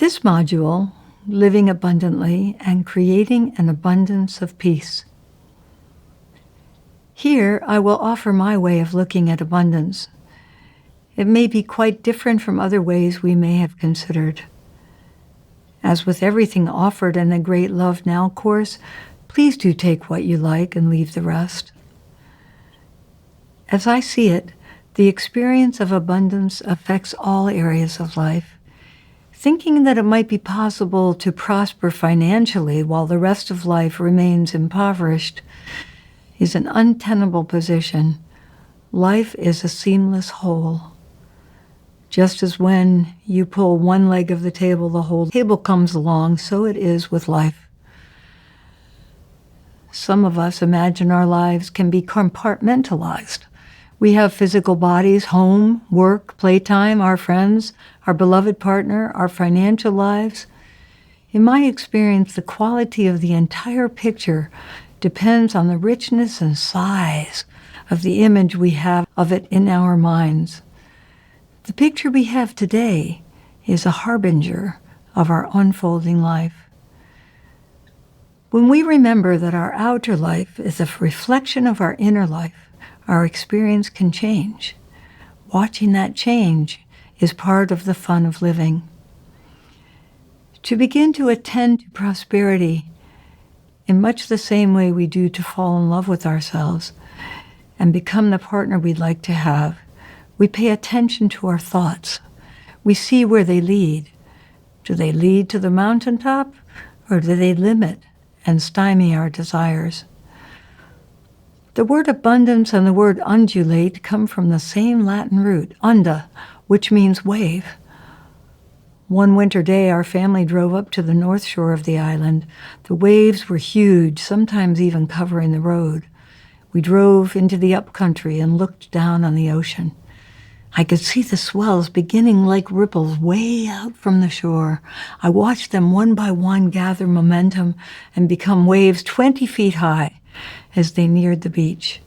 This module, Living Abundantly and Creating an Abundance of Peace. Here, I will offer my way of looking at abundance. It may be quite different from other ways we may have considered. As with everything offered in the Great Love Now course, please do take what you like and leave the rest. As I see it, the experience of abundance affects all areas of life. Thinking that it might be possible to prosper financially while the rest of life remains impoverished is an untenable position. Life is a seamless whole. Just as when you pull one leg of the whole table comes along, so it is with life. Some of us imagine our lives can be compartmentalized. We have physical bodies, home, work, playtime, our friends, our beloved partner, our financial lives. In my experience, the quality of the entire picture depends on the richness and size of the image we have of it in our minds. The picture we have today is a harbinger of our unfolding life. When we remember that our outer life is a reflection of our inner life, our experience can change. Watching that change is part of the fun of living. To begin to attend to prosperity in much the same way we do to fall in love with ourselves and become the partner we'd like to have, we pay attention to our thoughts. We see where they lead. Do they lead to the mountaintop, or do they limit and stymie our desires? The word abundance and the word undulate come from the same Latin root, unda, which means wave. One winter day, our family drove up to the north shore of the island. The waves were huge, sometimes even covering the road. We drove into the upcountry and looked down on the ocean. I could see the swells beginning like ripples way out from the shore. I watched them one by one gather momentum and become waves 20 feet high as they neared the beach.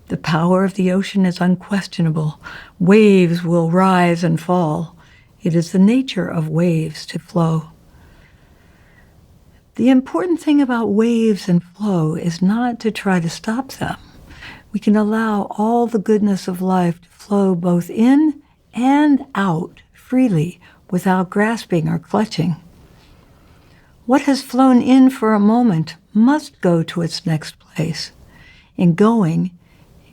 The power of the ocean is unquestionable. Waves will rise and fall. It is the nature of waves to flow. The important thing about waves and flow is not to try to stop them. We can allow all the goodness of life to flow both in and out freely without grasping or clutching. What has flown in for a moment must go to its next place. In going,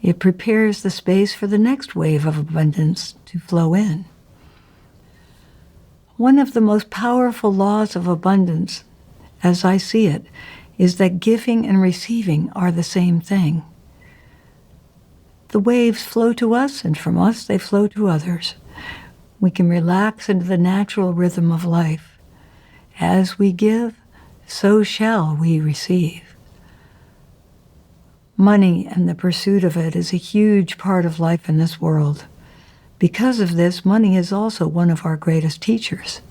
it prepares the space for the next wave of abundance to flow in. One of the most powerful laws of abundance, as I see it, is that giving and receiving are the same thing. The waves flow to us, and from us they flow to others. We can relax into the natural rhythm of life. As we give, so shall we receive. Money and the pursuit of it is a huge part of life in this world. Because of this, money is also one of our greatest teachers.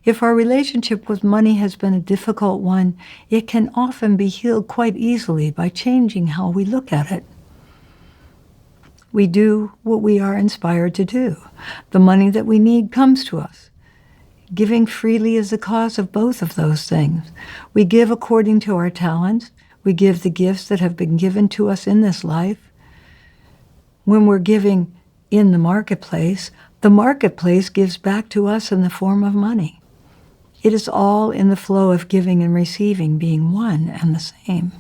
If our relationship with money has been a difficult one, it can often be healed quite easily by changing how we look at it. We do what we are inspired to do. The money that we need comes to us. Giving freely is the cause of both of those things. We give according to our talents. We give the gifts that have been given to us in this life. When we're giving in the marketplace gives back to us in the form of money. It is all in the flow of giving and receiving being one and the same.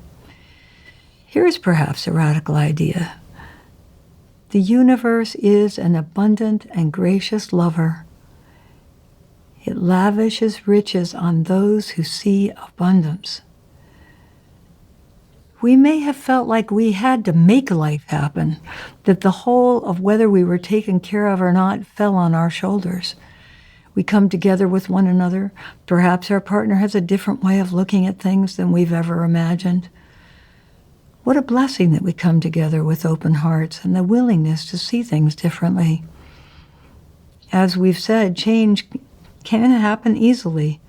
Here is perhaps a radical idea. The universe is an abundant and gracious lover. It lavishes riches on those who see abundance. We may have felt like we had to make life happen, that the whole of whether we were taken care of or not fell on our shoulders. We come together with one another. Perhaps our partner has a different way of looking at things than we've ever imagined. What a blessing that we come together with open hearts and the willingness to see things differently. As we've said, change can happen easily.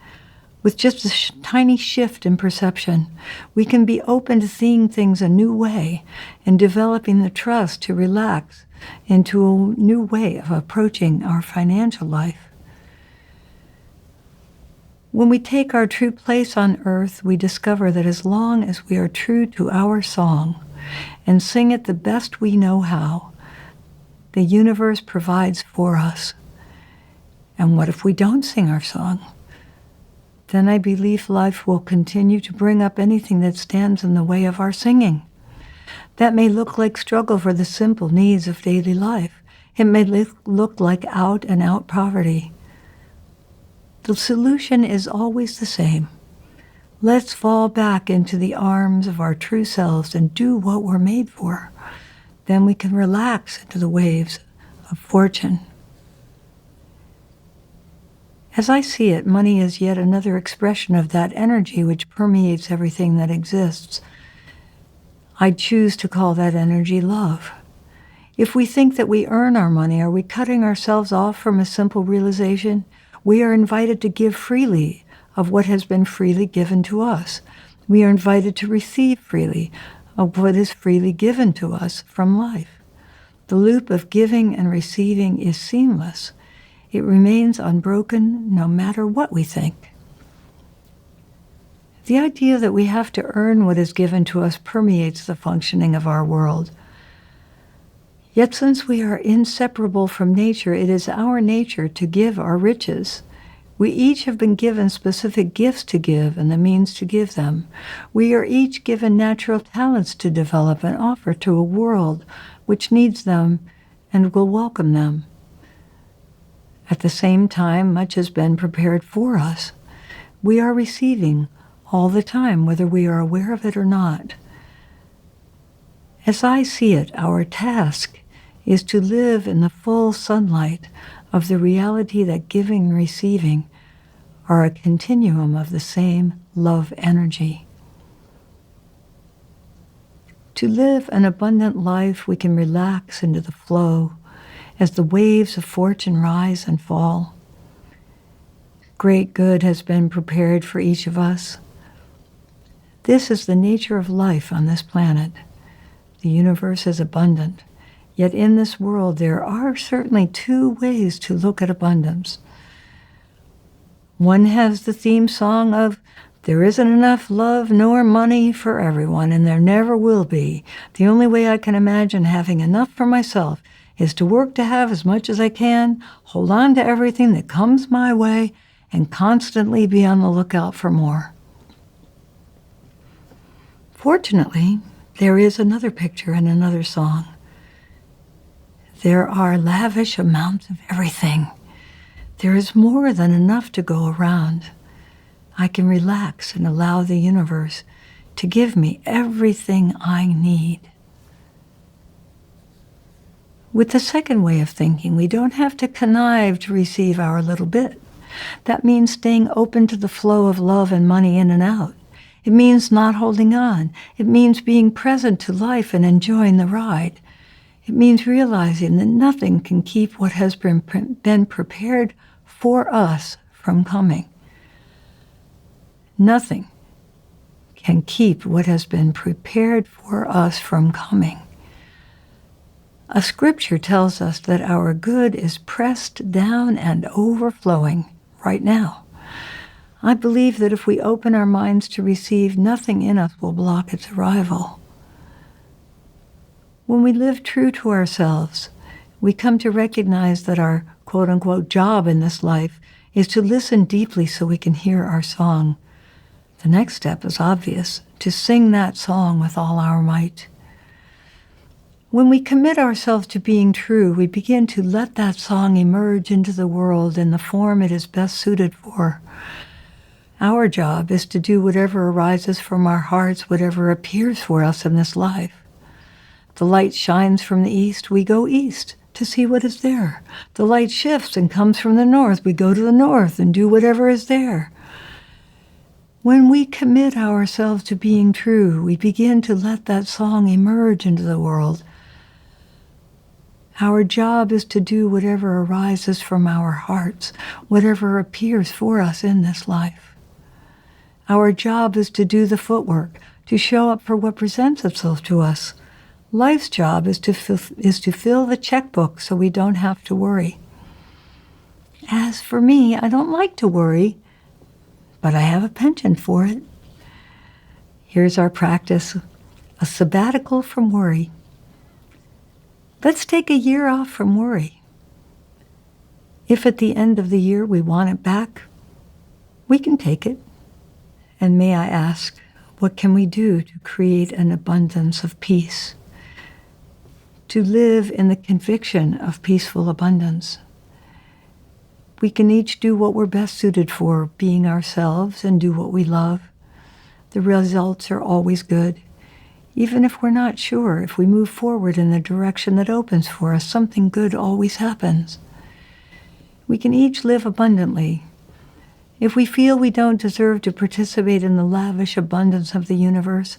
With just a tiny shift in perception, we can be open to seeing things a new way and developing the trust to relax into a new way of approaching our financial life. When we take our true place on earth, we discover that as long as we are true to our song and sing it the best we know how, the universe provides for us. And what if we don't sing our song? Then I believe life will continue to bring up anything that stands in the way of our singing. That may look like struggle for the simple needs of daily life. It may look like out-and-out poverty. The solution is always the same. Let's fall back into the arms of our true selves and do what we're made for. Then we can relax into the waves of fortune. As I see it, money is yet another expression of that energy which permeates everything that exists. I choose to call that energy love. If we think that we earn our money, are we cutting ourselves off from a simple realization? We are invited to give freely of what has been freely given to us. We are invited to receive freely of what is freely given to us from life. The loop of giving and receiving is seamless. It remains unbroken no matter what we think. The idea that we have to earn what is given to us permeates the functioning of our world. Yet since we are inseparable from nature, it is our nature to give our riches. We each have been given specific gifts to give and the means to give them. We are each given natural talents to develop and offer to a world which needs them and will welcome them. At the same time, much has been prepared for us. We are receiving all the time, whether we are aware of it or not. As I see it, our task is to live in the full sunlight of the reality that giving and receiving are a continuum of the same love energy. To live an abundant life, we can relax into the flow as the waves of fortune rise and fall. Great good has been prepared for each of us. This is the nature of life on this planet. The universe is abundant. Yet in this world, there are certainly two ways to look at abundance. One has the theme song of, there isn't enough love nor money for everyone, and there never will be. The only way I can imagine having enough for myself is to work to have as much as I can, hold on to everything that comes my way, and constantly be on the lookout for more. Fortunately, there is another picture and another song. There are lavish amounts of everything. There is more than enough to go around. I can relax and allow the universe to give me everything I need. With the second way of thinking, we don't have to connive to receive our little bit. That means staying open to the flow of love and money in and out. It means not holding on. It means being present to life and enjoying the ride. It means realizing that nothing can keep what has been prepared for us from coming. Nothing can keep what has been prepared for us from coming. A scripture tells us that our good is pressed down and overflowing right now. I believe that if we open our minds to receive, nothing in us will block its arrival. When we live true to ourselves, we come to recognize that our quote-unquote job in this life is to listen deeply so we can hear our song. The next step is obvious, to sing that song with all our might. When we commit ourselves to being true, we begin to let that song emerge into the world in the form it is best suited for. Our job is to do whatever arises from our hearts, whatever appears for us in this life. The light shines from the east, we go east to see what is there. The light shifts and comes from the north, we go to the north and do whatever is there. When we commit ourselves to being true, we begin to let that song emerge into the world. Our job is to do whatever arises from our hearts, whatever appears for us in this life. Our job is to do the footwork, to show up for what presents itself to us. Life's job is to fill the checkbook so we don't have to worry. As for me, I don't like to worry. but I have a penchant for it. Here's our practice, a sabbatical from worry. Let's take a year off from worry. If at the end of the year we want it back, we can take it. And may I ask, what can we do to create an abundance of peace? To live in the conviction of peaceful abundance. We can each do what we're best suited for, being ourselves, and do what we love. The results are always good. Even if we're not sure, if we move forward in the direction that opens for us, something good always happens. We can each live abundantly. If we feel we don't deserve to participate in the lavish abundance of the universe,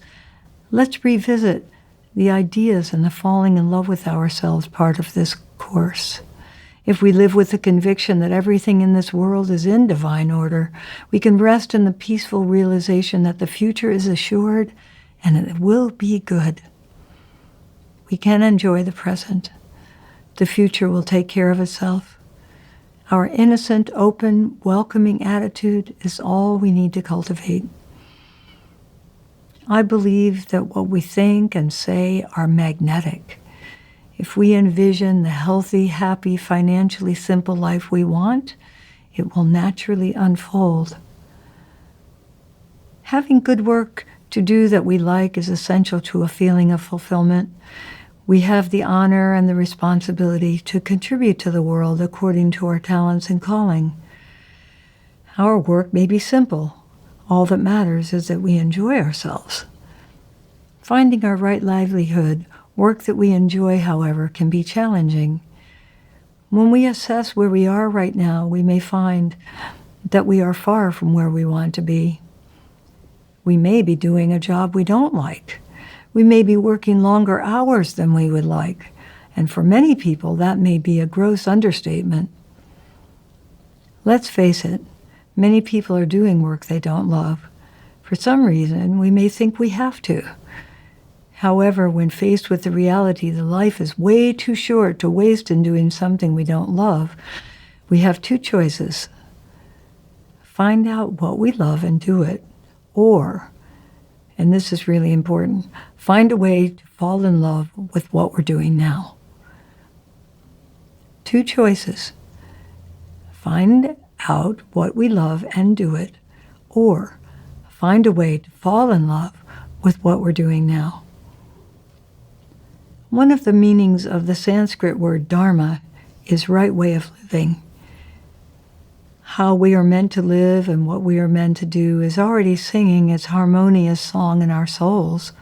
let's revisit the ideas and the falling in love with ourselves part of this course. If we live with the conviction that everything in this world is in divine order, we can rest in the peaceful realization that the future is assured and it will be good. We can enjoy the present. The future will take care of itself. Our innocent, open, welcoming attitude is all we need to cultivate. I believe that what we think and say are magnetic. If we envision the healthy, happy, financially simple life we want, it will naturally unfold. Having good work to do that we like is essential to a feeling of fulfillment. We have the honor and the responsibility to contribute to the world according to our talents and calling. Our work may be simple. All that matters is that we enjoy ourselves. Finding our right livelihood, work that we enjoy, however, can be challenging. When we assess where we are right now, we may find that we are far from where we want to be. We may be doing a job we don't like. We may be working longer hours than we would like, and for many people, that may be a gross understatement. Let's face it, many people are doing work they don't love. For some reason, we may think we have to. However, when faced with the reality that life is way too short to waste in doing something we don't love, we have two choices. Find out what we love and do it, or, and this is really important, find a way to fall in love with what we're doing now. Two choices. Find out what we love and do it, or find a way to fall in love with what we're doing now. One of the meanings of the Sanskrit word dharma is right way of living. How we are meant to live and what we are meant to do is already singing its harmonious song in our souls.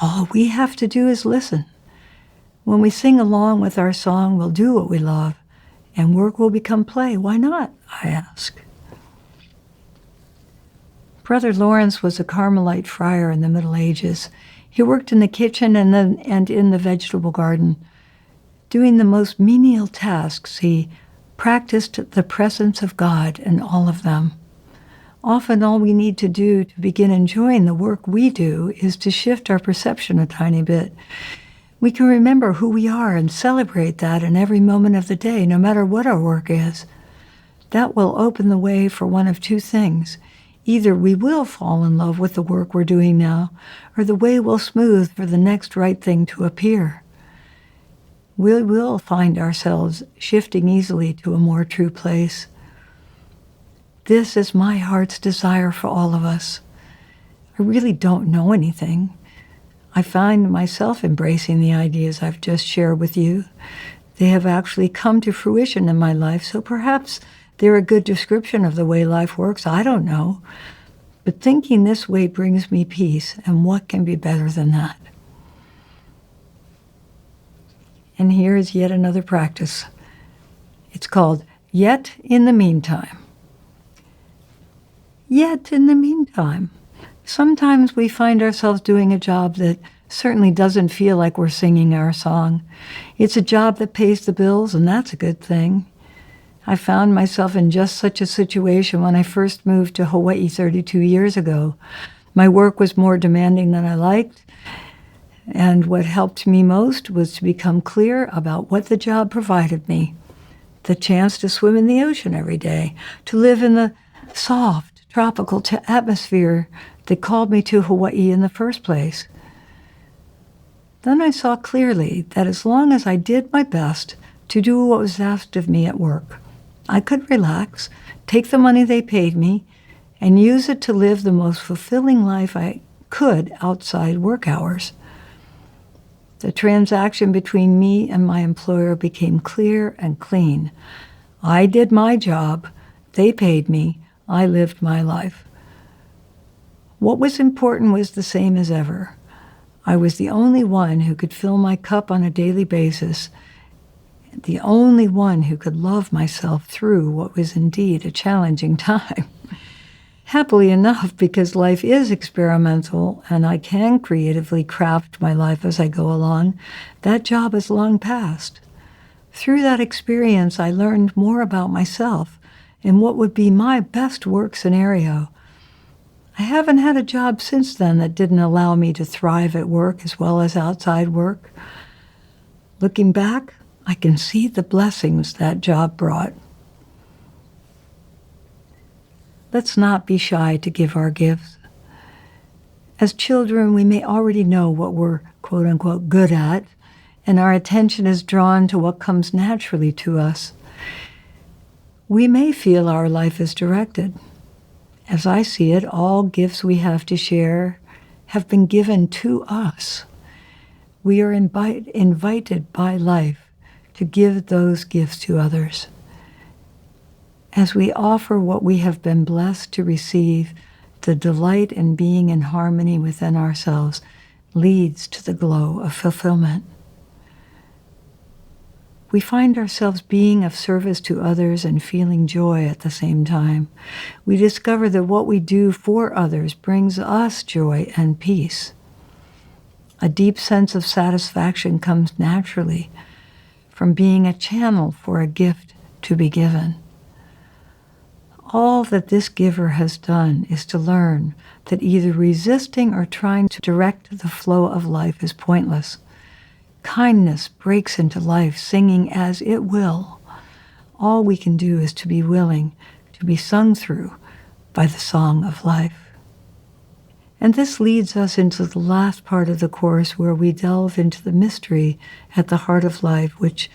All we have to do is listen. When we sing along with our song, we'll do what we love, and work will become play. Why not, I ask? Brother Lawrence was a Carmelite friar in the Middle Ages. He worked in the kitchen and in the vegetable garden. Doing the most menial tasks, he practiced the presence of God in all of them. Often all we need to do to begin enjoying the work we do is to shift our perception a tiny bit. We can remember who we are and celebrate that in every moment of the day, no matter what our work is. That will open the way for one of two things. Either we will fall in love with the work we're doing now, or the way will smooth for the next right thing to appear. We will find ourselves shifting easily to a more true place. This is my heart's desire for all of us. I really don't know anything. I find myself embracing the ideas I've just shared with you. They have actually come to fruition in my life, so perhaps they're a good description of the way life works. I don't know. But thinking this way brings me peace, and what can be better than that? And here is yet another practice. It's called Yet in the Meantime. Yet in the meantime. Sometimes we find ourselves doing a job that certainly doesn't feel like we're singing our song. It's a job that pays the bills, and that's a good thing. I found myself in just such a situation when I first moved to Hawaii 32 years ago. My work was more demanding than I liked, and what helped me most was to become clear about what the job provided me. The chance to swim in the ocean every day, to live in the soft, tropical atmosphere that called me to Hawaii in the first place. Then I saw clearly that as long as I did my best to do what was asked of me at work, I could relax, take the money they paid me, and use it to live the most fulfilling life I could outside work hours. The transaction between me and my employer became clear and clean. I did my job, they paid me, I lived my life. What was important was the same as ever. I was the only one who could fill my cup on a daily basis, the only one who could love myself through what was indeed a challenging time. Happily enough, because life is experimental and I can creatively craft my life as I go along, that job is long past. Through that experience, I learned more about myself and what would be my best work scenario. I haven't had a job since then that didn't allow me to thrive at work as well as outside work. Looking back, I can see the blessings that job brought. Let's not be shy to give our gifts. As children, we may already know what we're quote-unquote good at, and our attention is drawn to what comes naturally to us. We may feel our life is directed. As I see it, all gifts we have to share have been given to us. We are invited by life to give those gifts to others. As we offer what we have been blessed to receive, the delight in being in harmony within ourselves leads to the glow of fulfillment. We find ourselves being of service to others and feeling joy at the same time. We discover that what we do for others brings us joy and peace. A deep sense of satisfaction comes naturally from being a channel for a gift to be given. All that this giver has done is to learn that either resisting or trying to direct the flow of life is pointless. Kindness breaks into life, singing as it will. All we can do is to be willing to be sung through by the song of life. And this leads us into the last part of the course, where we delve into the mystery at the heart of life, which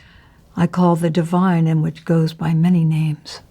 I call the divine and which goes by many names.